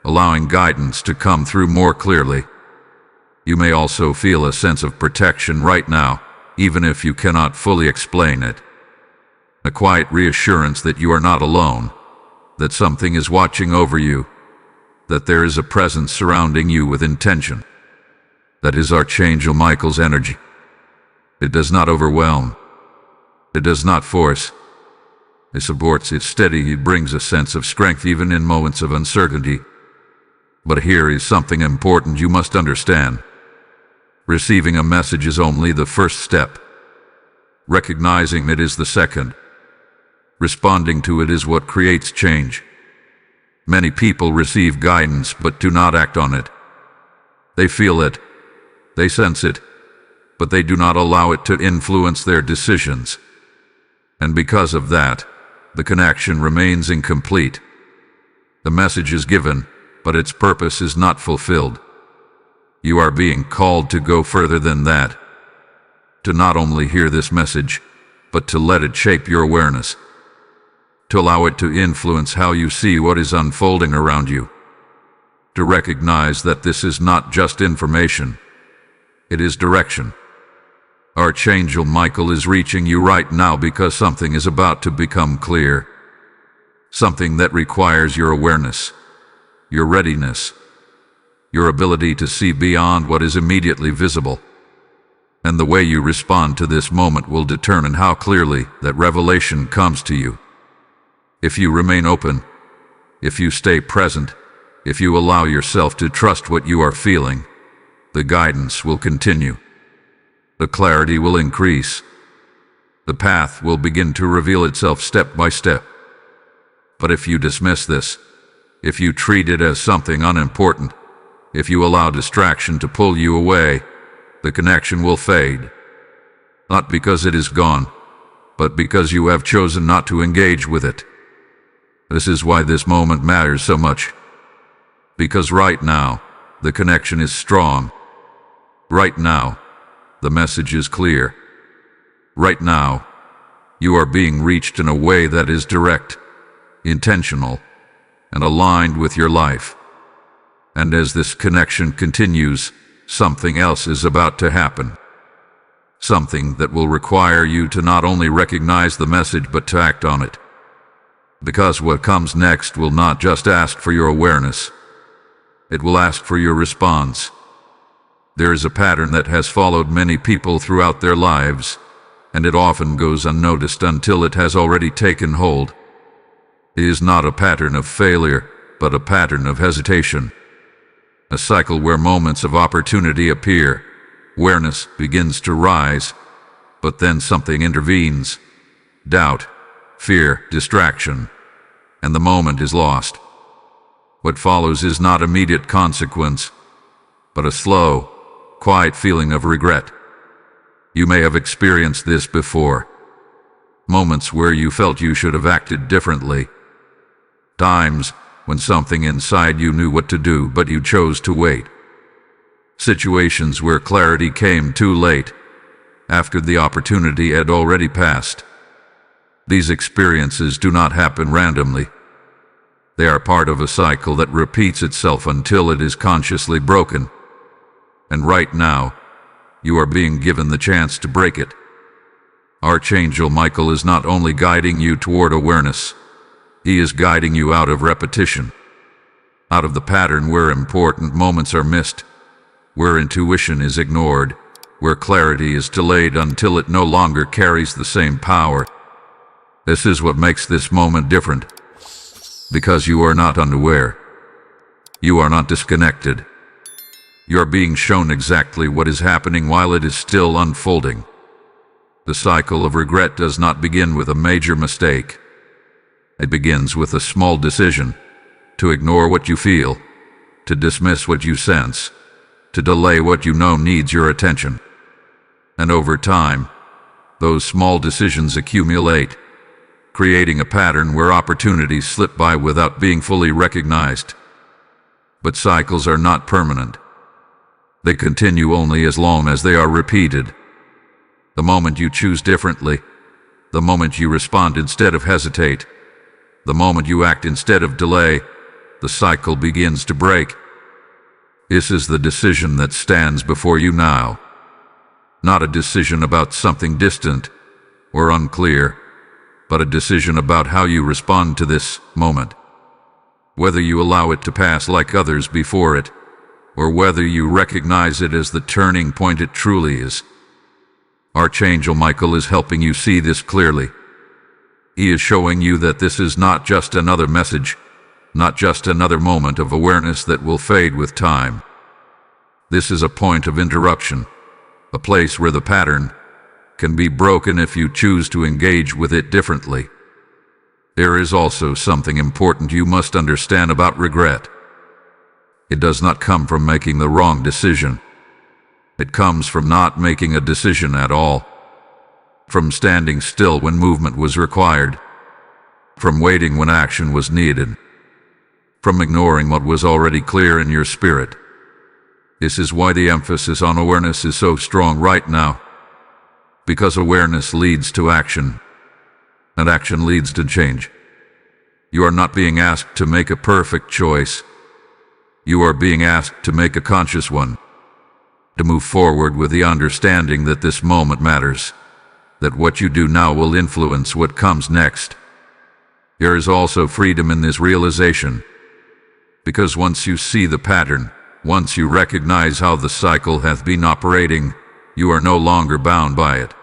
allowing guidance to come through more clearly. You may also feel a sense of protection right now, even if you cannot fully explain it. A quiet reassurance that you are not alone, that something is watching over you, that there is a presence surrounding you with intention. That is Archangel Michael's energy. It does not overwhelm. It does not force. It supports, it's steady, it brings a sense of strength even in moments of uncertainty. But here is something important you must understand. Receiving a message is only the first step. Recognizing it is the second. Responding to it is what creates change. Many people receive guidance but do not act on it. They feel it, they sense it, but they do not allow it to influence their decisions. And because of that, the connection remains incomplete. The message is given, but its purpose is not fulfilled. You are being called to go further than that. To not only hear this message, but to let it shape your awareness. To allow it to influence how you see what is unfolding around you. To recognize that this is not just information, it is direction. Archangel Michael is reaching you right now because something is about to become clear. Something that requires your awareness, your readiness, your ability to see beyond what is immediately visible. And the way you respond to this moment will determine how clearly that revelation comes to you. If you remain open, if you stay present, if you allow yourself to trust what you are feeling, the guidance will continue. The clarity will increase. The path will begin to reveal itself step by step. But if you dismiss this, if you treat it as something unimportant, if you allow distraction to pull you away, the connection will fade. Not because it is gone, but because you have chosen not to engage with it. This is why this moment matters so much. Because right now, the connection is strong. Right now, the message is clear. Right now, you are being reached in a way that is direct, intentional, and aligned with your life. And as this connection continues, something else is about to happen. Something that will require you to not only recognize the message but to act on it. Because what comes next will not just ask for your awareness. It will ask for your response. There is a pattern that has followed many people throughout their lives, and it often goes unnoticed until it has already taken hold. It is not a pattern of failure, but a pattern of hesitation. A cycle where moments of opportunity appear, awareness begins to rise, but then something intervenes. Doubt, fear, distraction, and the moment is lost. What follows is not immediate consequence, but a slow, quiet feeling of regret. You may have experienced this before. Moments where you felt you should have acted differently. Times when something inside you knew what to do, but you chose to wait. Situations where clarity came too late, after the opportunity had already passed. These experiences do not happen randomly. They are part of a cycle that repeats itself until it is consciously broken. And right now, you are being given the chance to break it. Archangel Michael is not only guiding you toward awareness, he is guiding you out of repetition, out of the pattern where important moments are missed, where intuition is ignored, where clarity is delayed until it no longer carries the same power. This is what makes this moment different, because you are not unaware. You are not disconnected. You are being shown exactly what is happening while it is still unfolding. The cycle of regret does not begin with a major mistake. It begins with a small decision to ignore what you feel, to dismiss what you sense, to delay what you know needs your attention. And over time, those small decisions accumulate, creating a pattern where opportunities slip by without being fully recognized. But cycles are not permanent. They continue only as long as they are repeated. The moment you choose differently, the moment you respond instead of hesitate, the moment you act instead of delay, the cycle begins to break. This is the decision that stands before you now. Not a decision about something distant or unclear, but a decision about how you respond to this moment. Whether you allow it to pass like others before it, or whether you recognize it as the turning point it truly is. Archangel Michael is helping you see this clearly. He is showing you that this is not just another message, not just another moment of awareness that will fade with time. This is a point of interruption, a place where the pattern can be broken if you choose to engage with it differently. There is also something important you must understand about regret. It does not come from making the wrong decision. It comes from not making a decision at all, from standing still when movement was required, from waiting when action was needed, from ignoring what was already clear in your spirit. This is why the emphasis on awareness is so strong right now, because awareness leads to action, and action leads to change. You are not being asked to make a perfect choice. You are being asked to make a conscious one, to move forward with the understanding that this moment matters, that what you do now will influence what comes next. There is also freedom in this realization, because once you see the pattern, once you recognize how the cycle hath been operating, you are no longer bound by it.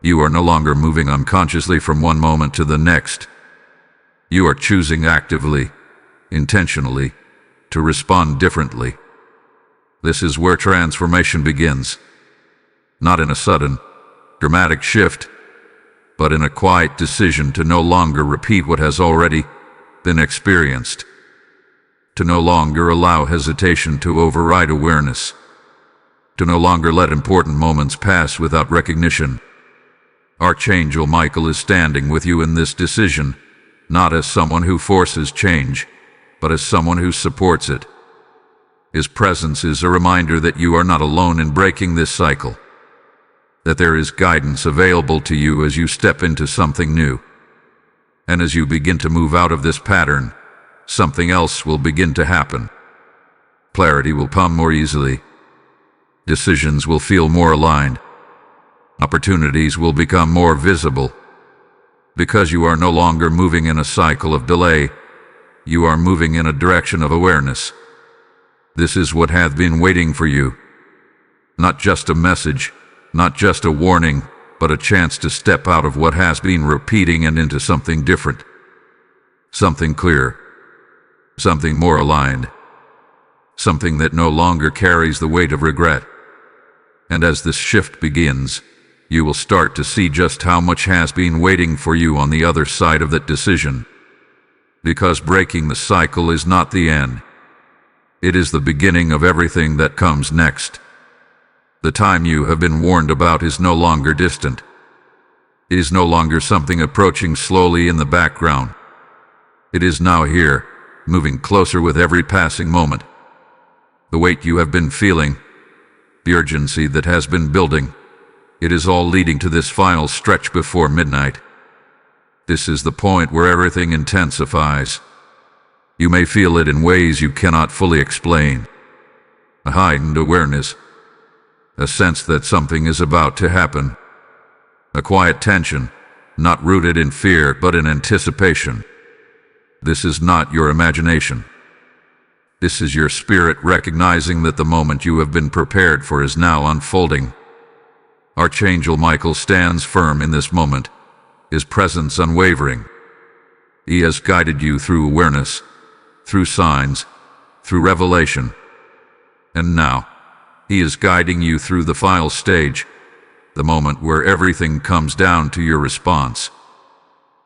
You are no longer moving unconsciously from one moment to the next. You are choosing actively, intentionally, to respond differently. This is where transformation begins. Not in a sudden, dramatic shift, but in a quiet decision to no longer repeat what has already been experienced, to no longer allow hesitation to override awareness, to no longer let important moments pass without recognition. Archangel Michael is standing with you in this decision, not as someone who forces change, but as someone who supports it. His presence is a reminder that you are not alone in breaking this cycle, that there is guidance available to you as you step into something new. And as you begin to move out of this pattern, something else will begin to happen. Clarity will come more easily. Decisions will feel more aligned. Opportunities will become more visible. Because you are no longer moving in a cycle of delay, you are moving in a direction of awareness. This is what hath been waiting for you. Not just a message, not just a warning, but a chance to step out of what has been repeating and into something different. Something clear. Something more aligned. Something that no longer carries the weight of regret. And as this shift begins, you will start to see just how much has been waiting for you on the other side of that decision. Because breaking the cycle is not the end. It is the beginning of everything that comes next. The time you have been warned about is no longer distant. It is no longer something approaching slowly in the background. It is now here, moving closer with every passing moment. The weight you have been feeling, the urgency that has been building, it is all leading to this final stretch before midnight. This is the point where everything intensifies. You may feel it in ways you cannot fully explain. A heightened awareness, a sense that something is about to happen, A quiet tension, not rooted in fear but in anticipation. This is not your imagination. This is your spirit recognizing that the moment you have been prepared for is now unfolding. Archangel Michael stands firm in this moment, his presence unwavering. He has guided you through awareness, through signs, through revelation. And now, he is guiding you through the final stage, the moment where everything comes down to your response.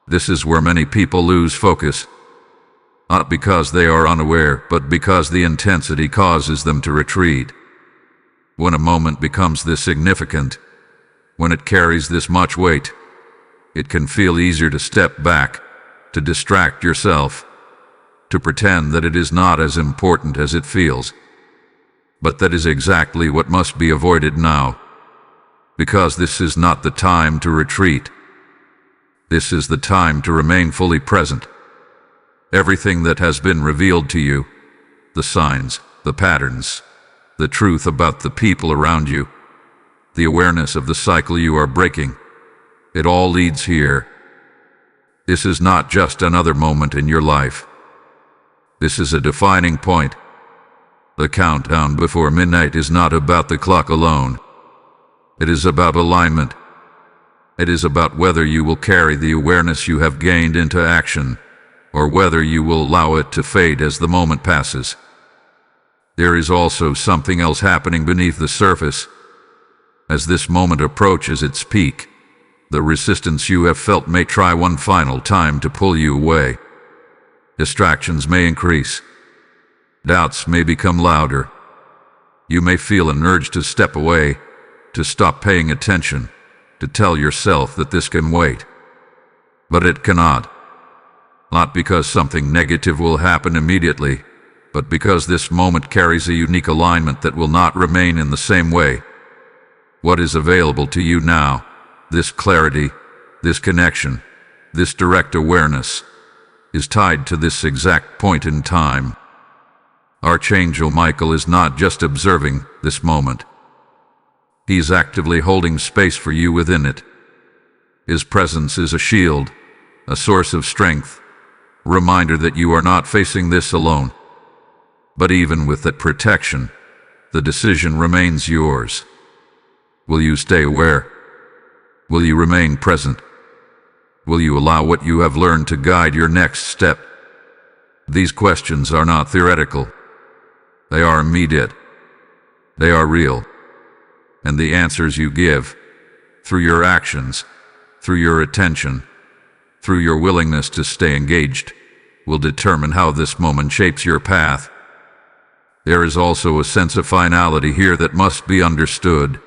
This is where many people lose focus, not because they are unaware, but because the intensity causes them to retreat. When a moment becomes this significant, when it carries this much weight, it can feel easier to step back, to distract yourself, to pretend that it is not as important as it feels. But that is exactly what must be avoided now, because this is not the time to retreat. This is the time to remain fully present. Everything that has been revealed to you, the signs, the patterns, the truth about the people around you, the awareness of the cycle you are breaking, it all leads here. This is not just another moment in your life. This is a defining point. The countdown before midnight is not about the clock alone. It is about alignment. It is about whether you will carry the awareness you have gained into action, or whether you will allow it to fade as the moment passes. There is also something else happening beneath the surface. As this moment approaches its peak, the resistance you have felt may try one final time to pull you away. Distractions may increase. Doubts may become louder. You may feel an urge to step away, to stop paying attention, to tell yourself that this can wait. But it cannot. Not because something negative will happen immediately, but because this moment carries a unique alignment that will not remain in the same way. What is available to you now, this clarity, this connection, this direct awareness, is tied to this exact point in time. Archangel Michael is not just observing this moment. He is actively holding space for you within it. His presence is a shield, a source of strength, a reminder that you are not facing this alone. But even with that protection, the decision remains yours. Will you stay aware? Will you remain present? Will you allow what you have learned to guide your next step? These questions are not theoretical. They are immediate. They are real. And the answers you give, through your actions, through your attention, through your willingness to stay engaged, will determine how this moment shapes your path. There is also a sense of finality here that must be understood.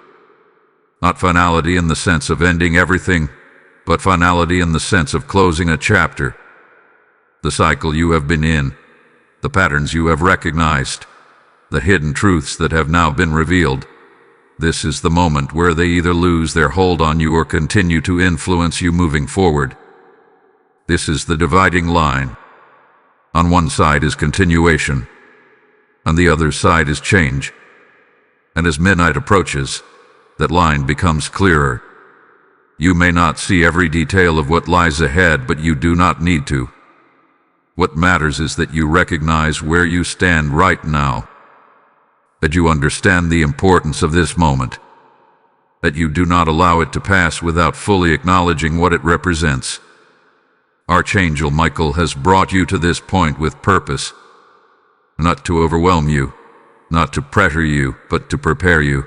Not finality in the sense of ending everything, but finality in the sense of closing a chapter. The cycle you have been in, the patterns you have recognized, the hidden truths that have now been revealed. This is the moment where they either lose their hold on you or continue to influence you moving forward. This is the dividing line. On one side is continuation. On the other side is change. And as midnight approaches, that line becomes clearer. You may not see every detail of what lies ahead, but you do not need to. What matters is that you recognize where you stand right now, that you understand the importance of this moment, that you do not allow it to pass without fully acknowledging what it represents. Archangel Michael has brought you to this point with purpose, not to overwhelm you, not to pressure you, but to prepare you.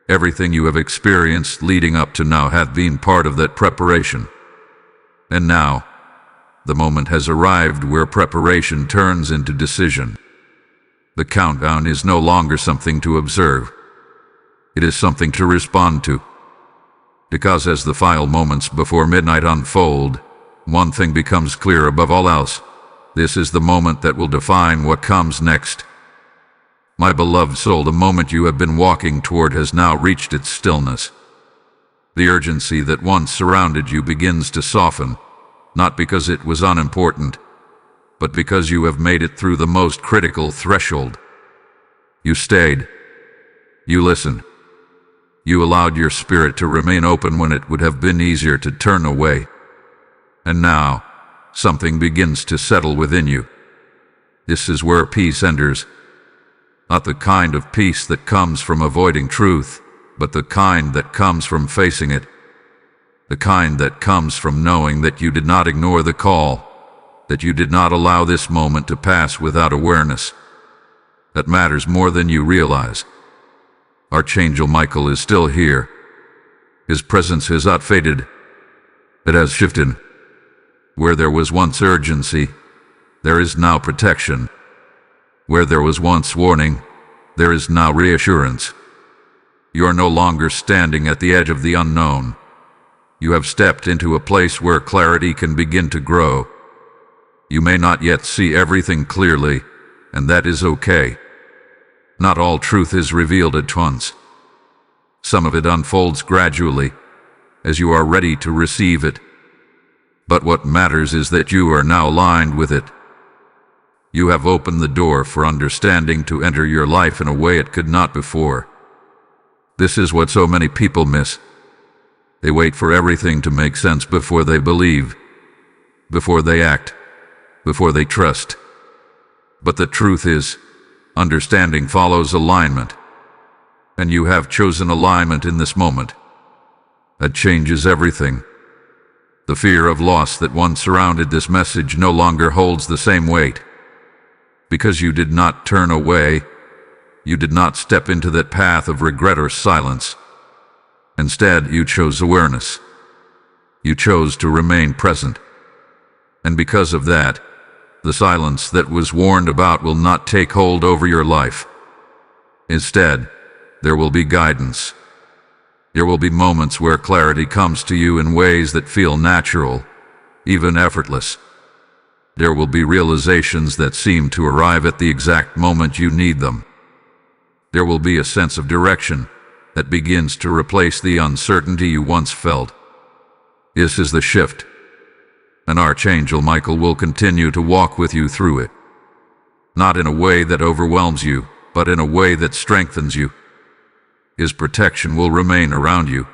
Everything you have experienced leading up to now had been part of that preparation. And now, the moment has arrived where preparation turns into decision. The countdown is no longer something to observe. It is something to respond to. Because as the final moments before midnight unfold, one thing becomes clear above all else. This is the moment that will define what comes next. My beloved soul, the moment you have been walking toward has now reached its stillness. The urgency that once surrounded you begins to soften, not because it was unimportant, but because you have made it through the most critical threshold. You stayed. You listened. You allowed your spirit to remain open when it would have been easier to turn away. And now, something begins to settle within you. This is where peace enters. Not the kind of peace that comes from avoiding truth, but the kind that comes from facing it. The kind that comes from knowing that you did not ignore the call, that you did not allow this moment to pass without awareness. That matters more than you realize. Archangel Michael is still here. His presence has not faded. It has shifted. Where there was once urgency, there is now protection. Where there was once warning, there is now reassurance. You are no longer standing at the edge of the unknown. You have stepped into a place where clarity can begin to grow. You may not yet see everything clearly, and that is okay. Not all truth is revealed at once. Some of it unfolds gradually, as you are ready to receive it. But what matters is that you are now aligned with it. You have opened the door for understanding to enter your life in a way it could not before. This is what so many people miss. They wait for everything to make sense before they believe, before they act, before they trust. But the truth is, understanding follows alignment. And you have chosen alignment in this moment. That changes everything. The fear of loss that once surrounded this message no longer holds the same weight. Because you did not turn away, you did not step into that path of regret or silence. Instead, you chose awareness. You chose to remain present. And because of that, the silence that was warned about will not take hold over your life. Instead, there will be guidance. There will be moments where clarity comes to you in ways that feel natural, even effortless. There will be realizations that seem to arrive at the exact moment you need them. There will be a sense of direction that begins to replace the uncertainty you once felt. This is the shift. And Archangel Michael will continue to walk with you through it. Not in a way that overwhelms you, but in a way that strengthens you. His protection will remain around you,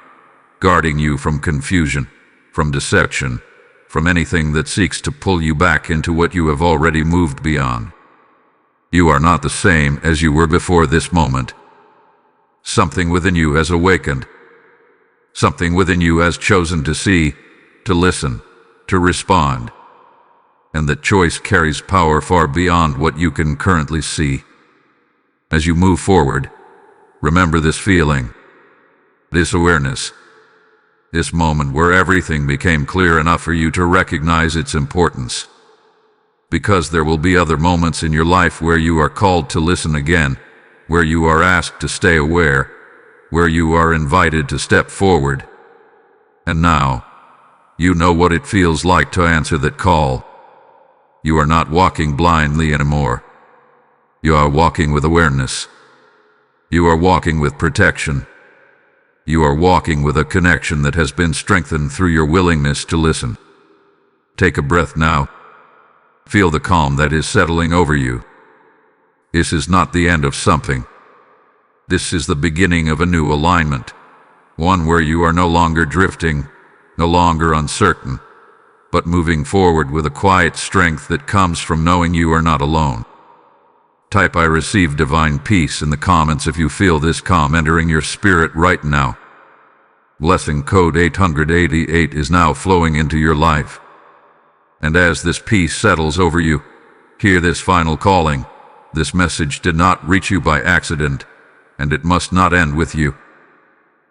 guarding you from confusion, from deception, from anything that seeks to pull you back into what you have already moved beyond. You are not the same as you were before this moment. Something within you has awakened. Something within you has chosen to see, to listen, to respond. And that choice carries power far beyond what you can currently see. As you move forward, remember this feeling, this awareness, this moment where everything became clear enough for you to recognize its importance. Because there will be other moments in your life where you are called to listen again, where you are asked to stay aware, where you are invited to step forward. And now, you know what it feels like to answer that call. You are not walking blindly anymore. You are walking with awareness. You are walking with protection. You are walking with a connection that has been strengthened through your willingness to listen. Take a breath now. Feel the calm that is settling over you. This is not the end of something. This is the beginning of a new alignment. One where you are no longer drifting, no longer uncertain, but moving forward with a quiet strength that comes from knowing you are not alone. Type "I receive divine peace" in the comments if you feel this calm entering your spirit right now. Blessing code 888 is now flowing into your life. And as this peace settles over you, hear this final calling. This message did not reach you by accident, and it must not end with you.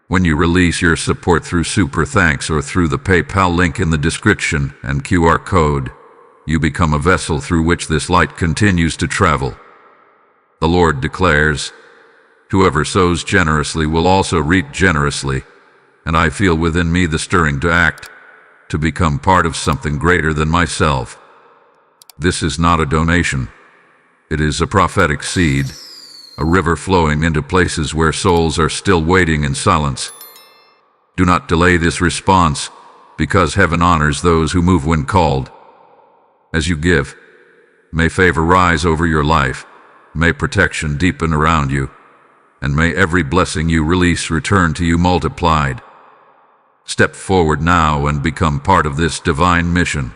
When you release your support through Super Thanks or through the PayPal link in the description and QR code, you become a vessel through which this light continues to travel. The Lord declares, "Whoever sows generously will also reap generously," and I feel within me the stirring to act, to become part of something greater than myself. This is not a donation. It is a prophetic seed, a river flowing into places where souls are still waiting in silence. Do not delay this response, because heaven honors those who move when called. As you give, may favor rise over your life. May protection deepen around you. and may every blessing you release return to you multiplied. Step forward now and become part of this divine mission.